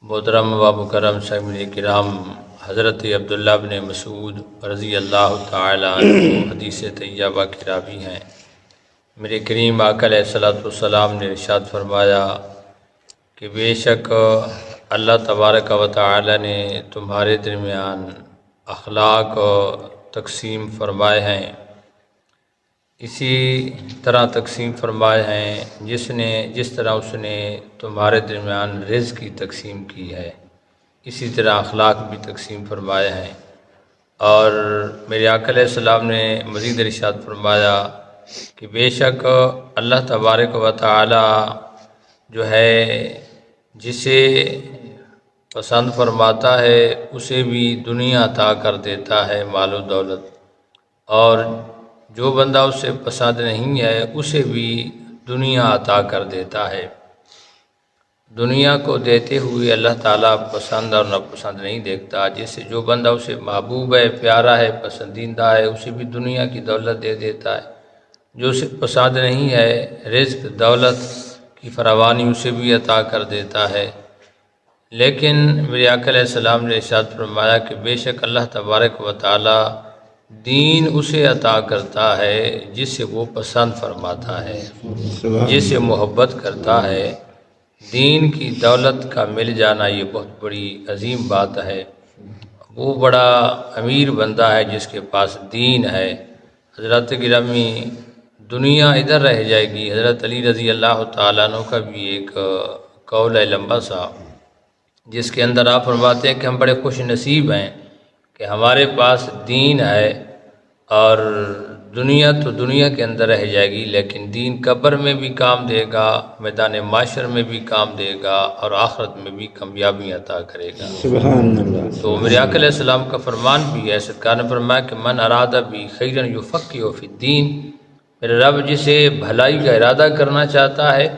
محترم و مکرم سامعین کرام، حضرت عبداللہ بن مسعود رضی اللہ تعالی عنہ حدیث طیبہ کی راوی ہیں۔ میرے کریم آقا علیہ الصلوۃ والسلام نے ارشاد فرمایا کہ بے شک اللہ تبارک و تعالی نے تمہارے درمیان اخلاق تقسیم فرمائے ہیں، اسی طرح تقسیم فرمائے ہیں جس طرح اس نے تمہارے درمیان رزق کی تقسیم کی ہے، اسی طرح اخلاق بھی تقسیم فرمائے ہیں۔ اور میرے آقا علیہ السلام نے مزید ارشاد فرمایا کہ بے شک اللہ تبارک و تعالی جو ہے جسے پسند فرماتا ہے اسے بھی دنیا عطا کر دیتا ہے، مال و دولت، اور جو بندہ اسے پسند نہیں ہے اسے بھی دنیا عطا کر دیتا ہے۔ دنیا کو دیتے ہوئے اللہ تعالیٰ پسند اور ناپسند نہیں دیکھتا، جیسے جو بندہ اسے محبوب ہے، پیارا ہے، پسندیدہ ہے، اسے بھی دنیا کی دولت دے دیتا ہے۔ جو اسے پسند نہیں ہے، رزق دولت کی فراوانی اسے بھی عطا کر دیتا ہے۔ لیکن میرے آقا علیہ السلام نے ارشاد فرمایا کہ بے شک اللہ تبارک و تعالی دین اسے عطا کرتا ہے جسے وہ پسند فرماتا ہے، جسے محبت کرتا ہے۔ دین کی دولت کا مل جانا یہ بہت بڑی عظیم بات ہے۔ وہ بڑا امیر بندہ ہے جس کے پاس دین ہے۔ حضرت گرامی دنیا ادھر رہ جائے گی۔ حضرت علی رضی اللہ تعالیٰ عنہ کا بھی ایک قول ہے لمبا سا، جس کے اندر آپ فرماتے ہیں کہ ہم بڑے خوش نصیب ہیں کہ ہمارے پاس دین ہے، اور دنیا تو دنیا کے اندر رہ جائے گی لیکن دین قبر میں بھی کام دے گا، میدان معاشر میں بھی کام دے گا، اور آخرت میں بھی کامیابی عطا کرے گا۔ سبحان اللہ۔ تو میرے آقا علیہ السلام کا فرمان بھی ہے، سرکار نے فرمایا کہ من اراد بی خیرا یفقہہ فی الدین، میرے رب جسے بھلائی کا ارادہ کرنا چاہتا ہے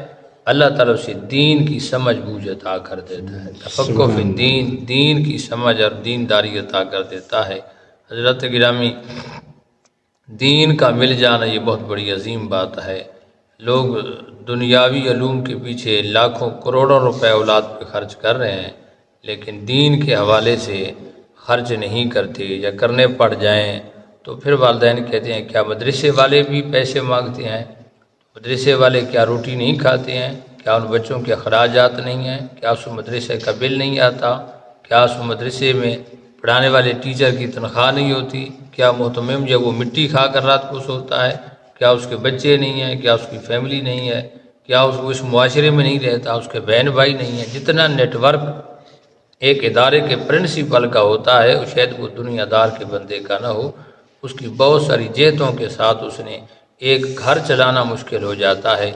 اللہ تعالیٰ اسے دین کی سمجھ بوجھ عطا کر دیتا ہے۔ تفقہ فی الدین، دین کی سمجھ اور دینداری عطا کر دیتا ہے۔ حضرت گرامی دین کا مل جانا یہ بہت بڑی عظیم بات ہے۔ لوگ دنیاوی علوم کے پیچھے لاکھوں کروڑوں روپے اولاد پہ خرچ کر رہے ہیں، لیکن دین کے حوالے سے خرچ نہیں کرتے، یا کرنے پڑ جائیں تو پھر والدین کہتے ہیں کیا مدرسے والے بھی پیسے مانگتے ہیں؟ مدرسے والے کیا روٹی نہیں کھاتے ہیں؟ کیا ان بچوں کے اخراجات نہیں ہیں؟ کیا اس مدرسے کا بل نہیں آتا؟ کیا اس مدرسے میں پڑھانے والے ٹیچر کی تنخواہ نہیں ہوتی؟ کیا محتمم جو وہ مٹی کھا کر رات کو سوتا ہے؟ کیا اس کے بچے نہیں ہیں؟ کیا اس کی فیملی نہیں ہے؟ کیا وہ اس معاشرے میں نہیں رہتا؟ اس کے بہن بھائی نہیں ہیں؟ جتنا نیٹ ورک ایک ادارے کے پرنسپل کا ہوتا ہے، شاید وہ دنیا دار کے بندے کا نہ ہو۔ اس کی بہت ساری جہتوں کے ساتھ اس نے ایک گھر چلانا مشکل ہو جاتا ہے،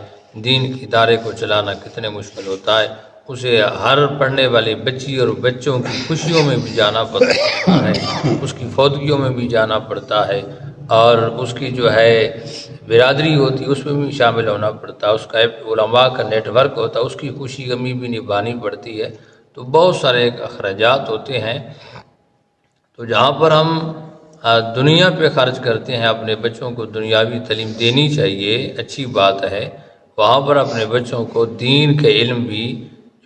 دین کے ادارے کو چلانا کتنے مشکل ہوتا ہے۔ اسے ہر پڑھنے والی بچی اور بچوں کی خوشیوں میں بھی جانا پڑتا ہے، اس کی فوتگیوں میں بھی جانا پڑتا ہے، اور اس کی جو ہے برادری ہوتی اس میں بھی شامل ہونا پڑتا ہے، اس کا علماء کا نیٹ ورک ہوتا ہے، اس کی خوشی غمی بھی نبھانی پڑتی ہے۔ تو بہت سارے اخراجات ہوتے ہیں۔ تو جہاں پر ہم دنیا پہ خرچ کرتے ہیں، اپنے بچوں کو دنیاوی تعلیم دینی چاہیے، اچھی بات ہے، وہاں پر اپنے بچوں کو دین کے علم بھی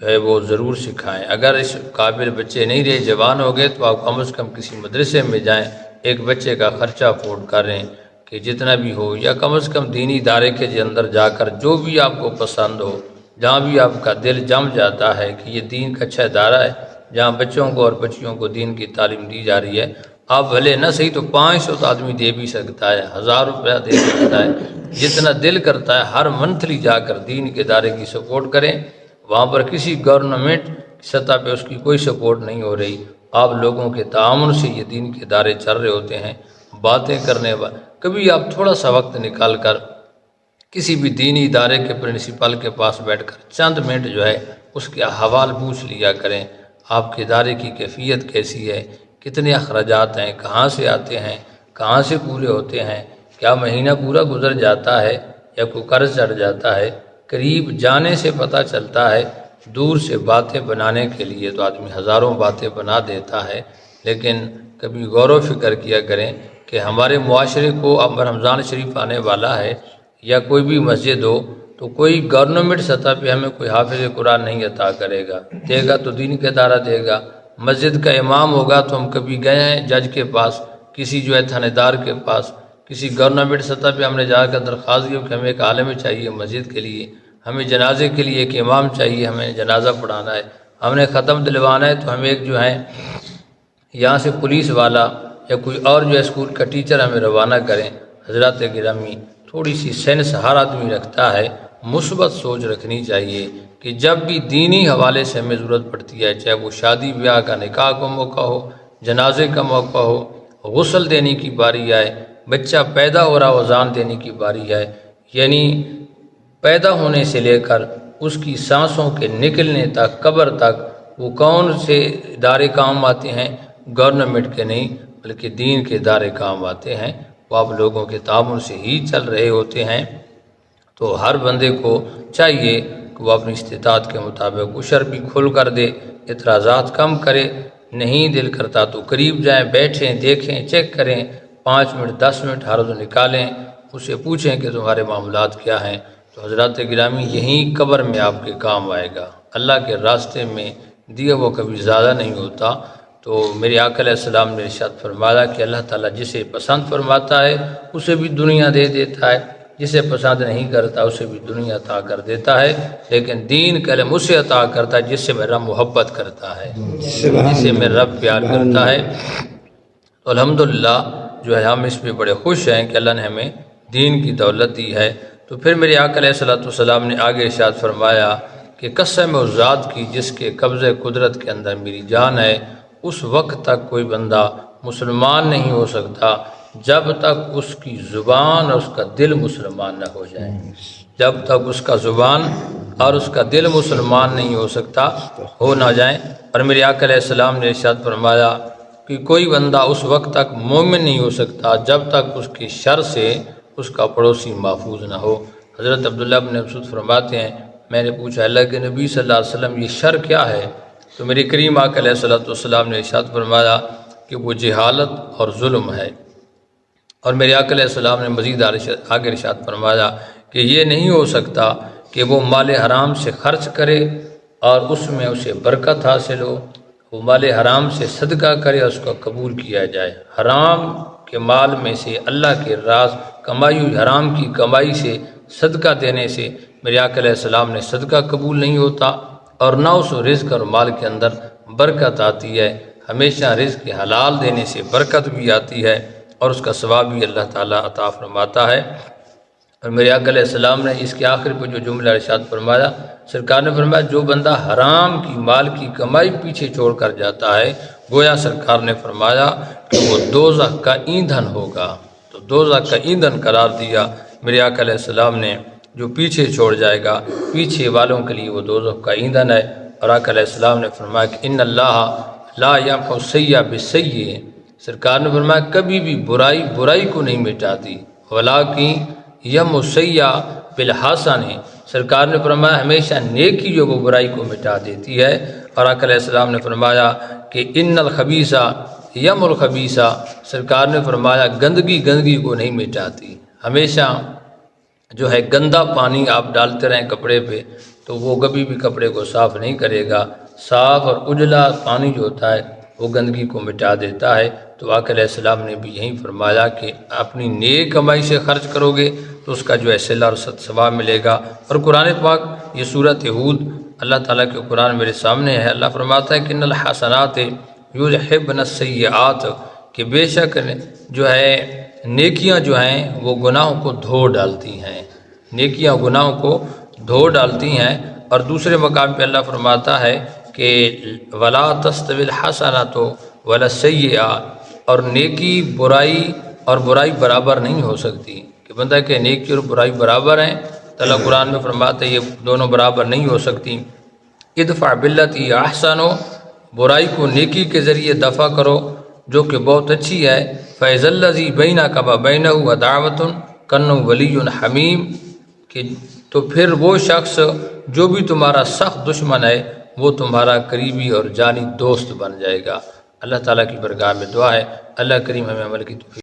جو ہے وہ ضرور سکھائیں۔ اگر اس قابل بچے نہیں رہے، جوان ہو گئے، تو آپ کم از کم کسی مدرسے میں جائیں، ایک بچے کا خرچہ افورڈ کریں کہ جتنا بھی ہو، یا کم از کم دینی ادارے کے اندر جا کر جو بھی آپ کو پسند ہو، جہاں بھی آپ کا دل جم جاتا ہے کہ یہ دین کا اچھا ادارہ ہے جہاں بچوں کو اور بچیوں کو دین کی تعلیم دی جا رہی ہے، آپ بھلے نہ صحیح تو 500 آدمی دے بھی سکتا ہے، 1000 روپیہ دے سکتا ہے، جتنا دل کرتا ہے ہر منتھلی جا کر دین کے ادارے کی سپورٹ کریں۔ وہاں پر کسی گورنمنٹ سطح پہ اس کی کوئی سپورٹ نہیں ہو رہی، آپ لوگوں کے تعاون سے یہ دین کے ادارے چل رہے ہوتے ہیں۔ باتیں کرنے کبھی آپ تھوڑا سا وقت نکال کر کسی بھی دینی ادارے کے پرنسپل کے پاس بیٹھ کر چند منٹ جو ہے اس کے احوال پوچھ لیا کریں، آپ کے ادارے کی کیفیت کیسی ہے، کتنے اخراجات ہیں، کہاں سے آتے ہیں، کہاں سے پورے ہوتے ہیں، کیا مہینہ پورا گزر جاتا ہے یا کوئی قرض چڑھ جاتا ہے۔ قریب جانے سے پتہ چلتا ہے، دور سے باتیں بنانے کے لیے تو آدمی ہزاروں باتیں بنا دیتا ہے، لیکن کبھی غور و فکر کیا کریں کہ ہمارے معاشرے کو اب رمضان شریف آنے والا ہے، یا کوئی بھی مسجد ہو، تو کوئی گورنمنٹ سطح پہ ہمیں کوئی حافظ قرآن نہیں عطا کرے گا، دے گا تو دین کا ادارہ دے گا۔ مسجد کا امام ہوگا تو ہم کبھی گئے ہیں جج کے پاس، کسی جو ہے تھانے دار کے پاس، کسی گورنمنٹ سطح پہ ہم نے جا کر درخواست کی کہ ہمیں ایک عالم چاہیے مسجد کے لیے، ہمیں جنازے کے لیے ایک امام چاہیے، ہمیں جنازہ پڑھانا ہے، ہم نے ختم دلوانا ہے، تو ہمیں ایک جو ہے یہاں سے پولیس والا یا کوئی اور جو ہے اسکول کا ٹیچر ہمیں روانہ کریں۔ حضرات گرامی، تھوڑی سی سینس ہر آدمی رکھتا ہے، مثبت سوچ رکھنی چاہیے کہ جب بھی دینی حوالے سے ہمیں ضرورت پڑتی ہے، چاہے وہ شادی بیاہ کا نکاح کا موقع ہو، جنازے کا موقع ہو، غسل دینے کی باری آئے، بچہ پیدا ہو رہا اذان دینے کی باری آئے، یعنی پیدا ہونے سے لے کر اس کی سانسوں کے نکلنے تک، قبر تک، وہ کون سے ادارے کام آتے ہیں؟ گورنمنٹ کے نہیں بلکہ دین کے ادارے کام آتے ہیں، وہ آپ لوگوں کے تعاون سے ہی چل رہے ہوتے ہیں۔ تو ہر بندے کو چاہیے کہ وہ اپنی استطاعت کے مطابق عشر بھی کھل کر دے، اعتراضات کم کرے، نہیں دل کرتا تو قریب جائیں، بیٹھیں، دیکھیں، چیک کریں، 5 منٹ 10 منٹ ہر روز نکالیں، اسے پوچھیں کہ تمہارے معاملات کیا ہیں۔ تو حضرات گرامی، یہی قبر میں آپ کے کام آئے گا۔ اللہ کے راستے میں دیا وہ کبھی زیادہ نہیں ہوتا۔ تو میرے آقا علیہ السلام نے ارشاد فرمایا کہ اللہ تعالیٰ جسے پسند فرماتا ہے اسے بھی دنیا دے دیتا ہے، جسے پسند نہیں کرتا اسے بھی دنیا عطا کر دیتا ہے، لیکن دین کا علم اسے عطا کرتا ہے جس سے میرا محبت کرتا ہے، جس سے میرا رب پیار کرتا ہے۔ تو الحمدللہ جو ہے ہم اس پہ بڑے خوش ہیں کہ اللہ نے ہمیں دین کی دولت دی ہے۔ تو پھر میرے آقا علیہ السلام نے آگے ارشاد فرمایا کہ قسم اس ذات کی جس کے قبضہ قدرت کے اندر میری جان ہے، اس وقت تک کوئی بندہ مسلمان نہیں ہو سکتا جب تک اس کی زبان اور اس کا دل مسلمان نہ ہو جائے، جب تک اس کا زبان اور اس کا دل مسلمان نہیں ہو سکتا، ہو نہ جائیں۔ اور میرے آقا علیہ السلام نے ارشاد فرمایا کہ کوئی بندہ اس وقت تک مومن نہیں ہو سکتا جب تک اس کی شر سے اس کا پڑوسی محفوظ نہ ہو۔ حضرت عبداللہ بن مسعود فرماتے ہیں، میں نے پوچھا اللہ کے نبی صلی اللہ علیہ وسلم یہ شر کیا ہے؟ تو میرے کریم آقا علیہ السلام نے ارشاد فرمایا کہ وہ جہالت اور ظلم ہے۔ اور میرے آقا علیہ السلام نے مزید آگے ارشاد فرمایا کہ یہ نہیں ہو سکتا کہ وہ مال حرام سے خرچ کرے اور اس میں اسے برکت حاصل ہو، وہ مال حرام سے صدقہ کرے اور اس کو قبول کیا جائے۔ حرام کے مال میں سے اللہ کے راز کمائی ہوئی حرام کی کمائی سے صدقہ دینے سے میرے آقا علیہ السلام نے صدقہ قبول نہیں ہوتا، اور نہ اس رزق اور مال کے اندر برکت آتی ہے۔ ہمیشہ رزق کے حلال دینے سے برکت بھی آتی ہے اور اس کا ثواب بھی اللہ تعالیٰ عطا فرماتا ہے۔ اور میرے آقا علیہ السلام نے اس کے آخر پہ جو جملہ ارشاد فرمایا، سرکار نے فرمایا جو بندہ حرام کی مال کی کمائی پیچھے چھوڑ کر جاتا ہے، گویا سرکار نے فرمایا کہ وہ دوزخ کا ایندھن ہوگا۔ تو دوزخ کا ایندھن قرار دیا میرے آقا علیہ السلام نے، جو پیچھے چھوڑ جائے گا، پیچھے والوں کے لیے وہ دوزخ کا ایندھن ہے۔ اور آقا علیہ السلام نے فرمایا کہ ان اللہ لا یمحو السیئۃ بالسیئۃ، سرکار نے فرمایا کبھی بھی برائی کو نہیں مٹاتی، ولیکن یمحو السیئۃ بالحسن، سرکار نے فرمایا ہمیشہ نیکی جو وہ برائی کو مٹا دیتی ہے۔ اور آقا علیہ السلام نے فرمایا کہ ان الخبیث یمحو الخبیث، سرکار نے فرمایا گندگی کو نہیں مٹاتی، ہمیشہ جو ہے گندا پانی آپ ڈالتے رہیں کپڑے پہ تو وہ کبھی بھی کپڑے کو صاف نہیں کرے گا، صاف اور اجلا پانی جو ہوتا ہے وہ گندگی کو مٹا دیتا ہے۔ تو آقا علیہ السلام نے بھی یہی فرمایا کہ اپنی نیک کمائی سے خرچ کرو گے تو اس کا جو ہے صلہ اور ثواب ملے گا۔ اور قرآن پاک یہ سورۃ ہود، اللہ تعالیٰ کے قرآن میرے سامنے ہے، اللہ فرماتا ہے کہ ان الحسنات یذہبن السیئات، کہ بے شک جو ہے نیکیاں جو ہیں وہ گناہوں کو دھو ڈالتی ہیں، نیکیاں گناہوں کو دھو ڈالتی ہیں۔ اور دوسرے مقام پہ اللہ فرماتا ہے کہ ولا تستوی الحسنۃ ولا السیئۃ، اور نیکی اور برائی برابر نہیں ہو سکتی، کہ بندہ کہ نیکی اور برائی برابر ہیں، تو اللہ قرآن میں فرماتا ہے یہ دونوں برابر نہیں ہو سکتی۔ ادفع باللتی احسن، برائی کو نیکی کے ذریعے دفع کرو جو کہ بہت اچھی ہے۔ فَإِذَا الَّذِي بَيْنَكَ وَبَيْنَهُ عَدَاوَةٌ كَأَنَّهُ وَلِيٌّ حَمِيمٌ، کہ تو پھر وہ شخص جو بھی تمہارا سخت دشمن ہے وہ تمہارا قریبی اور جانی دوست بن جائے گا۔ اللہ تعالیٰ کی برگاہ میں دعا ہے اللہ کریم ہمیں عمل کی توفیق